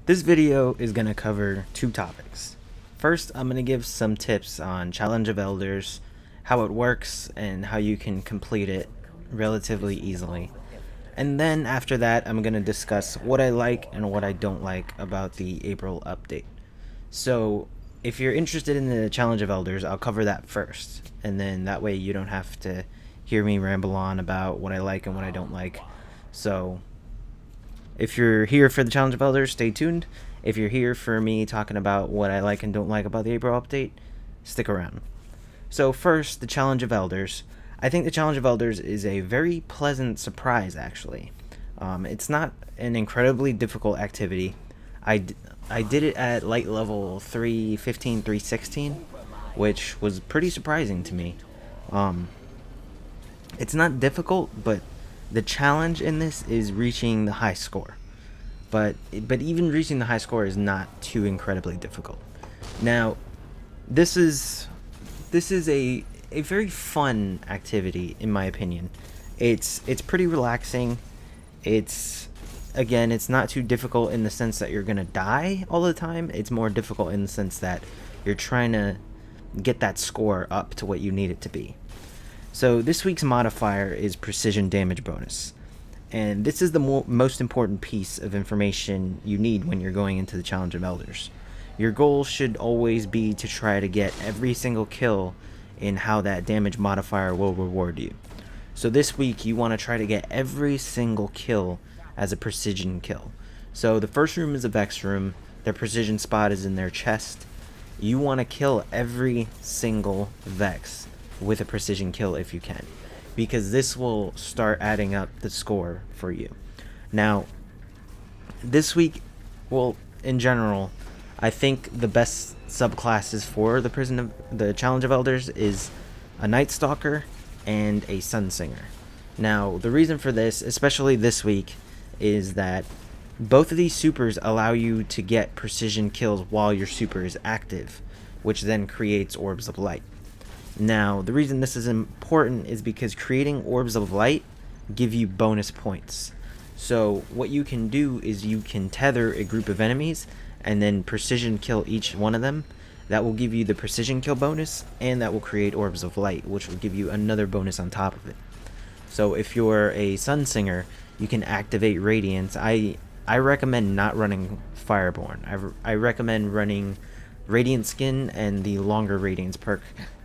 This video is going to cover two topics. First, I'm going to give some tips on Challenge of Elders, how it works, and how you can complete it relatively easily. And then after that, I'm going to discuss what I like and what I don't like about the April update. So, if you're interested in the Challenge of Elders, I'll cover that first. And then that way you don't have to hear me ramble on about what I like and what I don't like. So, if you're here for the Challenge of Elders, stay tuned. If you're here for me talking about what I like and don't like about the April update, stick around. So first, the Challenge of Elders. I think the Challenge of Elders is a very pleasant surprise, actually. It's not an incredibly difficult activity. I did it at light level 315, 316, which was pretty surprising to me. It's not difficult, but the challenge in this is reaching the high score. But even reaching the high score is not too incredibly difficult. Now, this is a very fun activity in my opinion. It's pretty relaxing. It's not too difficult in the sense that you're gonna die all the time. It's more difficult in the sense that you're trying to get that score up to what you need it to be. So this week's modifier is precision damage bonus. And this is the most important piece of information you need when you're going into the Challenge of Elders. Your goal should always be to try to get every single kill in how that damage modifier will reward you. So this week you want to try to get every single kill as a precision kill. So the first room is a Vex room. Their precision spot is in their chest. You want to kill every single Vex with a precision kill if you can, because this will start adding up the score for you. Now, this week, well, in general, I think the best subclasses for the Challenge of Elders is a Night Stalker and a Sunsinger. Now, the reason for this, especially this week, is that both of these supers allow you to get precision kills while your super is active, which then creates Orbs of Light. Now, the reason this is important is because creating Orbs of Light give you bonus points. So what you can do is you can tether a group of enemies and then precision kill each one of them. That will give you the precision kill bonus, and that will create Orbs of Light, which will give you another bonus on top of it. So if you're a Sunsinger, you can activate Radiance. I recommend not running Fireborn. I recommend running Radiant Skin and the longer Radiance perk,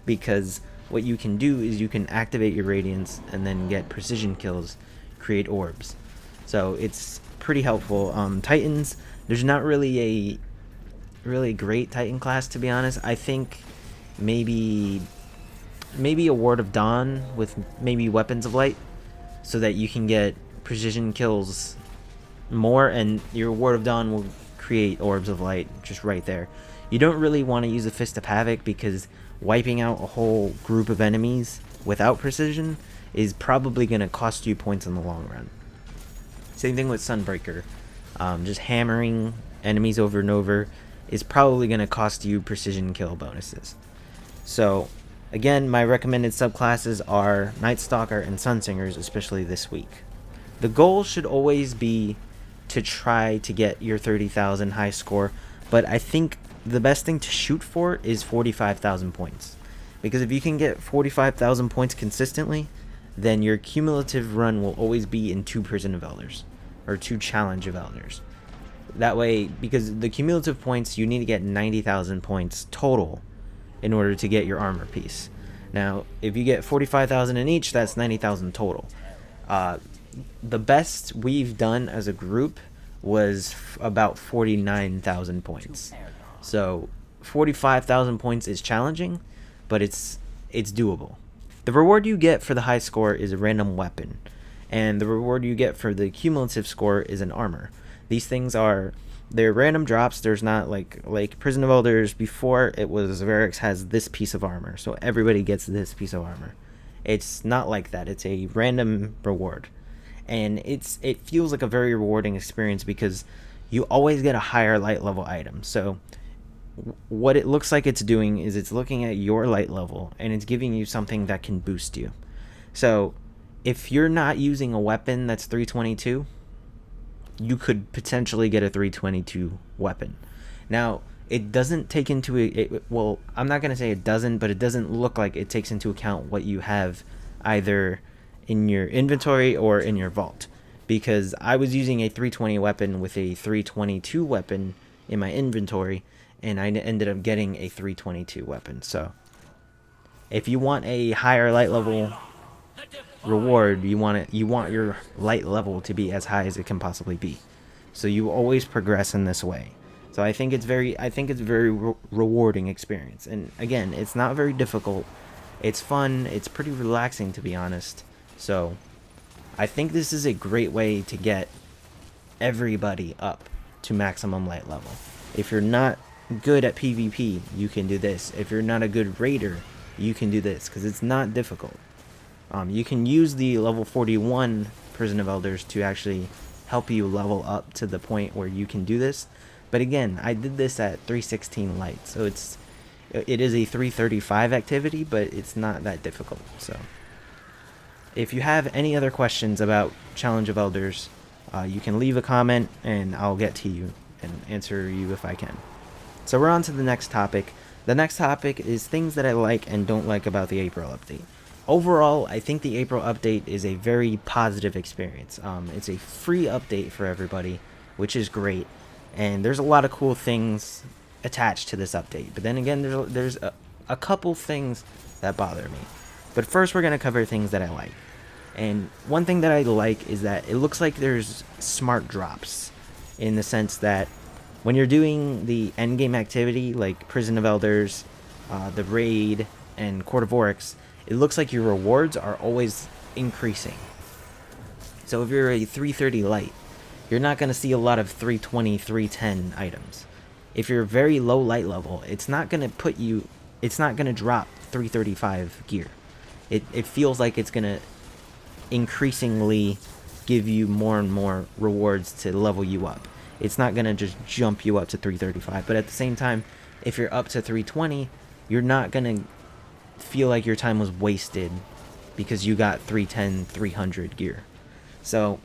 because what you can do is you can activate your Radiance and then get precision kills, create orbs. So it's pretty helpful. Titans, there's not really a really great Titan class, to be honest. I think maybe a Ward of Dawn with maybe Weapons of Light, so that you can get precision kills more, and your Ward of Dawn will create Orbs of Light just right there. You don't really want to use a Fist of Havoc, because wiping out a whole group of enemies without precision is probably going to cost you points in the long run. Same thing with Sunbreaker. Just hammering enemies over and over is probably going to cost you precision kill bonuses. So, again, my recommended subclasses are Night Stalker and Sunsingers, especially this week. The goal should always be to try to get your 30,000 high score, but I think the best thing to shoot for is 45,000 points. Because if you can get 45,000 points consistently, then your cumulative run will always be in 2 Prison of Elders, or 2 Challenge of Elders. That way, because the cumulative points, you need to get 90,000 points total in order to get your armor piece. Now, if you get 45,000 in each, that's 90,000 total. The best we've done as a group was about 49,000 points. So 45,000 points is challenging, but it's doable. The reward you get for the high score is a random weapon, and the reward you get for the cumulative score is an armor. These things they're random drops. There's not like Prison of Elders. Before, it was Verix has this piece of armor, so everybody gets this piece of armor. It's not like that. It's a random reward, and it feels like a very rewarding experience because you always get a higher light level item. So what it looks like it's doing is it's looking at your light level and it's giving you something that can boost you. So if you're not using a weapon that's 322, you could potentially get a 322 weapon. Now, it doesn't take into well, I'm not going to say it doesn't, but it doesn't look like it takes into account what you have either in your inventory or in your vault, because I was using a 320 weapon with a 322 weapon in my inventory, and I ended up getting a 322 weapon. So if you want a higher light level reward, you want your light level to be as high as it can possibly be. So you always progress in this way. So I think it's very rewarding experience. And again, it's not very difficult. It's fun. It's pretty relaxing, to be honest. So I think this is a great way to get everybody up to maximum light level. If you're not good at PvP, you can do this. If you're not a good raider, you can do this, because it's not difficult. You can use the level 41 Prison of Elders to actually help you level up to the point where you can do this. But again, I did this at 316 light, so it is a 335 activity, but it's not that difficult. So if you have any other questions about Challenge of Elders, you can leave a comment and I'll get to you and answer you if I can. So we're on to the next topic. The next topic is things that I like and don't like about the April update. Overall, I think the April update is a very positive experience. It's a free update for everybody, which is great. And there's a lot of cool things attached to this update. But then again, there's a couple things that bother me. But first, we're going to cover things that I like. And one thing that I like is that it looks like there's smart drops, in the sense that when you're doing the endgame activity, like Prison of Elders, the Raid, and Court of Oryx, it looks like your rewards are always increasing. So if you're a 330 light, you're not going to see a lot of 320, 310 items. If you're very low light level, it's not going to drop 335 gear. It feels like it's going to increasingly give you more and more rewards to level you up. It's not going to just jump you up to 335, but at the same time, if you're up to 320, you're not going to feel like your time was wasted because you got 310, 300 gear. So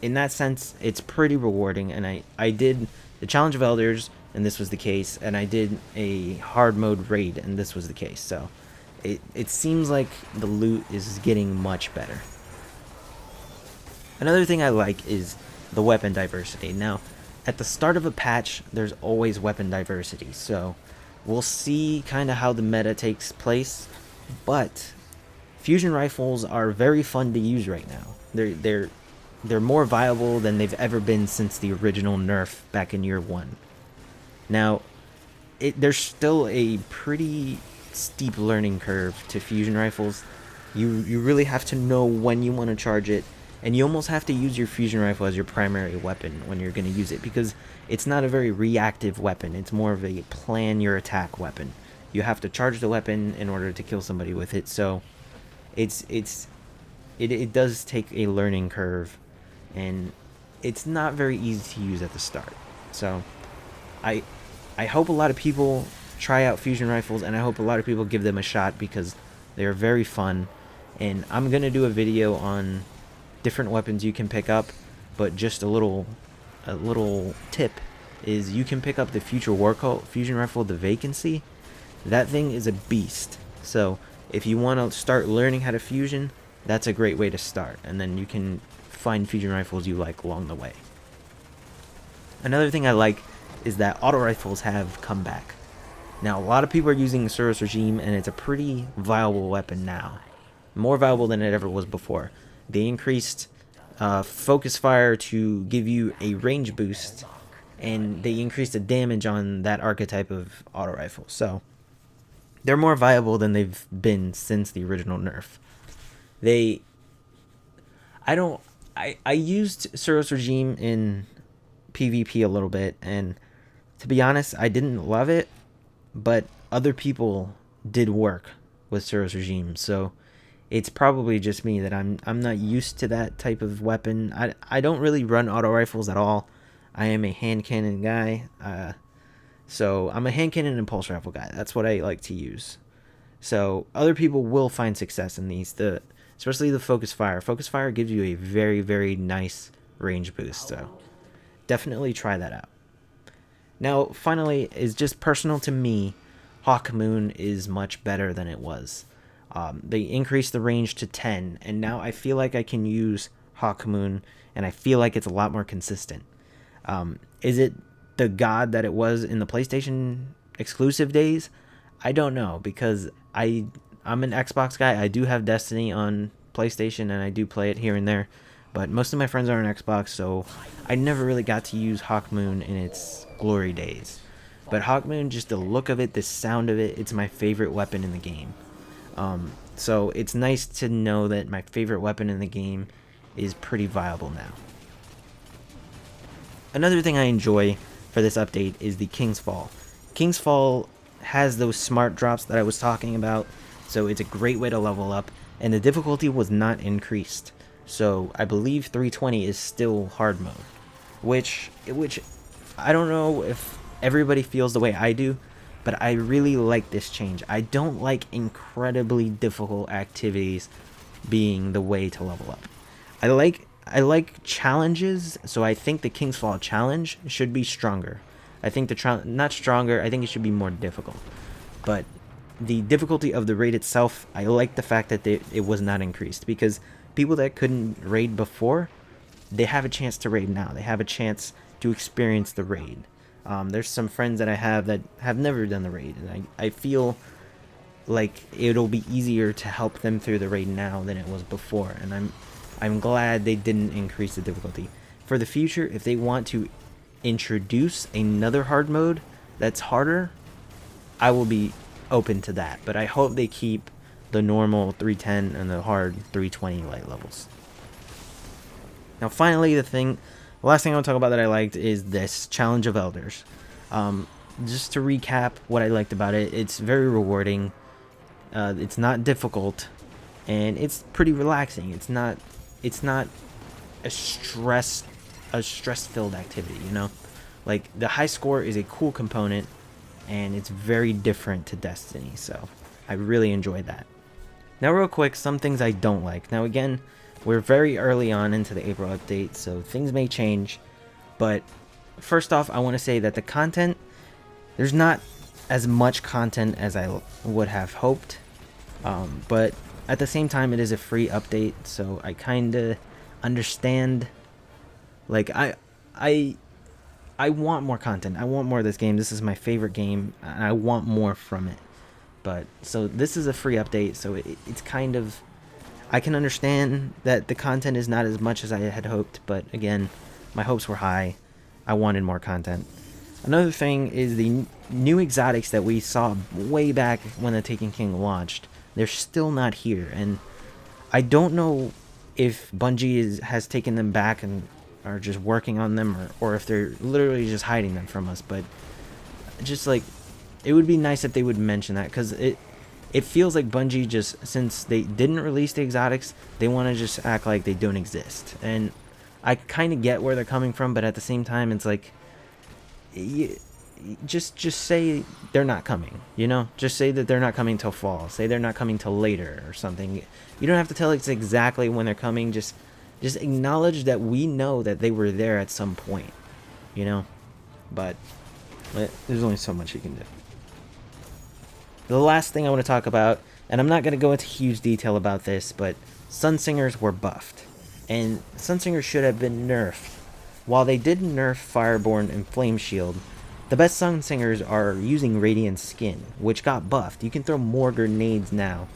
in that sense, it's pretty rewarding. And I did the Challenge of Elders, and this was the case, and I did a hard mode raid, and this was the case. So it seems like the loot is getting much better. Another thing I like is the weapon diversity. Now, at the start of a patch, there's always weapon diversity, so we'll see kind of how the meta takes place, but fusion rifles are very fun to use right now. They're more viable than they've ever been since the original nerf back in year 1. Now, there's still a pretty steep learning curve to fusion rifles. You really have to know when you want to charge it, and you almost have to use your fusion rifle as your primary weapon when you're going to use it, because it's not a very reactive weapon. It's more of a plan your attack weapon. You have to charge the weapon in order to kill somebody with it, so it does take a learning curve, and it's not very easy to use at the start. So I hope a lot of people try out fusion rifles, and I hope a lot of people give them a shot, because they are very fun. And I'm going to do a video on different weapons you can pick up, but just a little tip is you can pick up the Future War Cult fusion rifle, the Vacancy. That thing is a beast. So if you want to start learning how to fusion, that's a great way to start, and then you can find fusion rifles you like along the way. Another thing I like is that auto rifles have come back. Now, a lot of people are using Suros Regime, and it's a pretty viable weapon now. More viable than it ever was before. They increased focus fire to give you a range boost, and they increased the damage on that archetype of auto rifle. So they're more viable than they've been since the original nerf. I used Suros Regime in PvP a little bit, and to be honest, I didn't love it, but other people did work with Suros Regime, so it's probably just me that I'm not used to that type of weapon. I don't really run auto rifles at all. I am a hand cannon guy, so I'm a hand cannon and pulse rifle guy. That's what I like to use. So other people will find success in these, especially the focus fire. Focus fire gives you a very, very nice range boost. So definitely try that out. Now, finally, is just personal to me, Hawkmoon is much better than it was. They increased the range to 10, and now I feel like I can use Hawkmoon, and I feel like it's a lot more consistent. Is it the god that it was in the PlayStation exclusive days? I don't know, because I'm an Xbox guy. I do have Destiny on PlayStation, and I do play it here and there, but most of my friends are on Xbox, so I never really got to use Hawkmoon in its glory days. But Hawkmoon, just the look of it, the sound of it, it's my favorite weapon in the game. So it's nice to know that my favorite weapon in the game is pretty viable now. Another thing I enjoy for this update is the King's Fall. King's Fall has those smart drops that I was talking about, so it's a great way to level up, and the difficulty was not increased. So I believe 320 is still hard mode, which I don't know if everybody feels the way I do, but I really like this change. I don't like incredibly difficult activities being the way to level up. I like challenges, so I think the King's Fall challenge should be stronger. I think not stronger, I think it should be more difficult. But the difficulty of the raid itself, I like the fact that it was not increased, because people that couldn't raid before, they have a chance to raid now. They have a chance to experience the raid. There's some friends that I have that have never done the raid, and I feel like it'll be easier to help them through the raid now than it was before, and I'm glad they didn't increase the difficulty. For the future, if they want to introduce another hard mode that's harder, I will be open to that, but I hope they keep the normal 310 and the hard 320 light levels. Now finally, the last thing I want to talk about that I liked is this Challenge of Elders. Just to recap what I liked about it, it's very rewarding, it's not difficult, and it's pretty relaxing. It's not a stress-filled activity, you know? Like, the high score is a cool component, and it's very different to Destiny, so I really enjoyed that. Now real quick, some things I don't like. Now again, we're very early on into the April update, so things may change, but first off, I want to say that the content, there's not as much content as I would have hoped, but at the same time, it is a free update, so I kind of understand. Like, I want more content. I want more of this game. This is my favorite game, and I want more from it. But so this is a free update, so it's kind of, I can understand that the content is not as much as I had hoped, but again, my hopes were high. I wanted more content. Another thing is the new exotics that we saw way back when the Taken King launched. They're still not here, and I don't know if Bungie has taken them back and are just working on them, or if they're literally just hiding them from us, but just like, it would be nice if they would mention that, because it feels like Bungie, just since they didn't release the exotics, they want to just act like they don't exist. And I kind of get where they're coming from, but at the same time, it's like, just say they're not coming, you know? Just say that they're not coming till fall. Say they're not coming till later or something. You don't have to tell us exactly when they're coming. Just acknowledge that we know that they were there at some point, you know? But there's only so much you can do. The last thing I want to talk about, and I'm not going to go into huge detail about this, but Sunsingers were buffed, and Sunsingers should have been nerfed. While they didn't nerf Fireborn and Flame Shield, the best Sunsingers are using Radiant Skin, which got buffed. You can throw more grenades now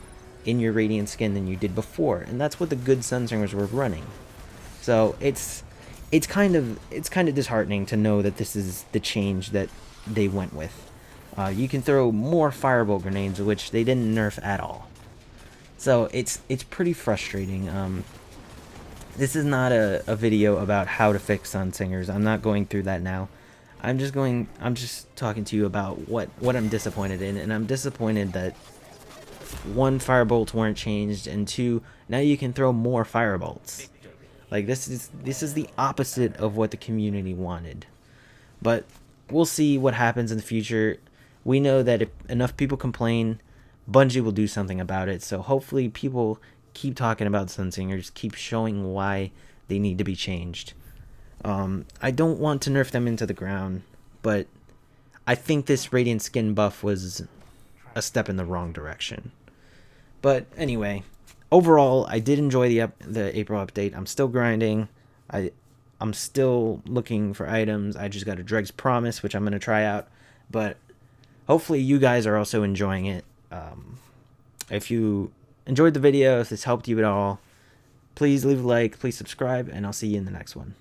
in your Radiant Skin than you did before, and that's what the good Sunsingers were running. So it's kind of disheartening to know that this is the change that they went with. You can throw more fireball grenades, which they didn't nerf at all. So it's pretty frustrating. This is not a video about how to fix Sunsingers. I'm not going through that now. I'm just talking to you about what I'm disappointed in, and I'm disappointed that 1, firebolts weren't changed, and 2, now you can throw more firebolts. Like, this is the opposite of what the community wanted. But we'll see what happens in the future. We know that if enough people complain, Bungie will do something about it. So hopefully people keep talking about Sunsingers, keep showing why they need to be changed. I don't want to nerf them into the ground, but I think this Radiant Skin buff was a step in the wrong direction. But anyway, overall, I did enjoy the April update. I'm still grinding. I'm still looking for items. I just got a Dreg's Promise, which I'm going to try out. But hopefully you guys are also enjoying it. If you enjoyed the video, if this helped you at all, please leave a like, please subscribe, and I'll see you in the next one.